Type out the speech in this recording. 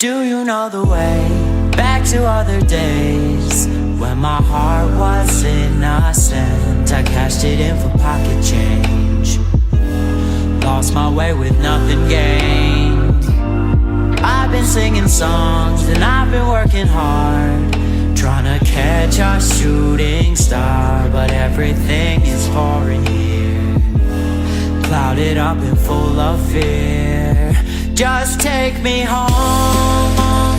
Do you know the way back to other days when my heart was innocent? I cashed it in for pocket change, lost my way with nothing gained. I've been singing songs and I've been working hard, trying to catch a shooting star, but everything is foreign here, clouded up and full of fear. Just take me home.